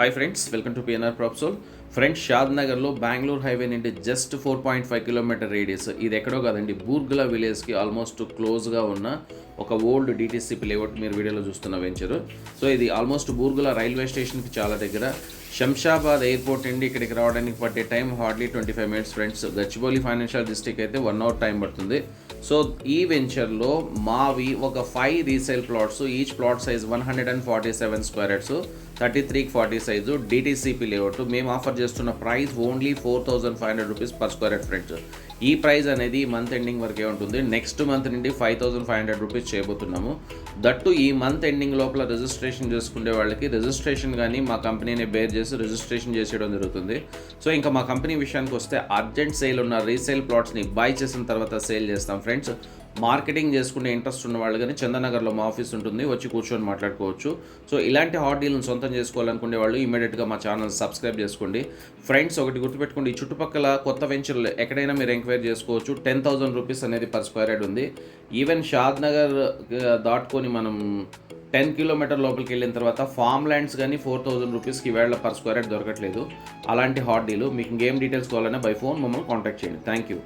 Hi friends, welcome to PNR Propsol. Friends, షాద్ నగర్లో Bengaluru highway నుండి జస్ట్ 4.5 కిలోమీటర్ రేడియస్. ఇది ఎక్కడో కాదండి, బూర్గుల విలేజ్కి ఆల్మోస్ట్ క్లోజ్గా ఉన్న ఒక ఓల్డ్ డిటీసీపీ లేఅవుట్ మీరు వీడియోలో చూస్తున్న వెంచరు. సో ఇది ఆల్మోస్ట్ బూర్గుల రైల్వే స్టేషన్కి చాలా దగ్గర. శంషాబాద్ ఎయిర్పోర్ట్ నుండి ఇక్కడికి రావడానికి పట్టే time hardly 25 minutes friends. Gachibowli financial district అయితే 1 అవర్ టైం పడుతుంది. సో ఈ వెంచర్లో మావి ఒక 5 resale plots, each plot size 147 square yards, 33-40 size, DTCP layout. మేము ఆఫర్ చేస్తున్న price only 4,500 rupees per square yard friends. ఈ ప్రైస్ అనేది మంత్ ఎండింగ్ వరకే ఉంటుంది. నెక్స్ట్ మంత్ నుండి 5,500 రూపీస్ చేయబోతున్నాము. దట్టు ఈ మంత్ ఎండింగ్ లోపల రిజిస్ట్రేషన్ చేసుకునే వాళ్ళకి రిజిస్ట్రేషన్ కానీ మా కంపెనీని బేర్ చేసి రిజిస్ట్రేషన్ చేసేయడం జరుగుతుంది. సో ఇంకా మా కంపెనీ విషయానికి వస్తే అర్జెంట్ సేల్ ఉన్న రీసేల్ ప్లాట్స్ని బై చేసిన తర్వాత సేల్ చేస్తాం ఫ్రెండ్స్. మార్కెటింగ్ చేసుకునే ఇంట్రెస్ట్ ఉన్న వాళ్ళు కానీ చందనగర్లో మా ఆఫీస్ ఉంటుంది, వచ్చి కూర్చొని మాట్లాడుకోవచ్చు. సో ఇలాంటి హాట్ డీల్ని సొంతం చేసుకోవాలనుకునే వాళ్ళు ఇమీడియట్గా మా ఛానల్ సబ్స్క్రైబ్ చేసుకోండి ఫ్రెండ్స్. ఒకటి గుర్తుపెట్టుకోండి, ఈ చుట్టుపక్కల కొత్త వెంచర్లు ఎక్కడైనా మీరు ఎంక్వైరీ చేసుకోవచ్చు. 10,000 రూపీస్ అనేది పర్ స్క్వేర్ యార్డ్ ఉంది. ఈవెన్ షాద్ నగర్ దాటుకొని మనం 10 కిలోమీటర్ లోపలికి వెళ్ళిన తర్వాత ఫామ్ ల్యాండ్స్ కానీ 4,000 రూపీస్కి వేళ పర్ స్క్వేర్ యార్డ్ దొరకట్లేదు. అలాంటి హాట్ డీలు. మీకు ఇంకేం డీటెయిల్స్ కావాలన్నా బై ఫోన్ మమ్మల్ని కాంటాక్ట్ చేయండి. Thank you.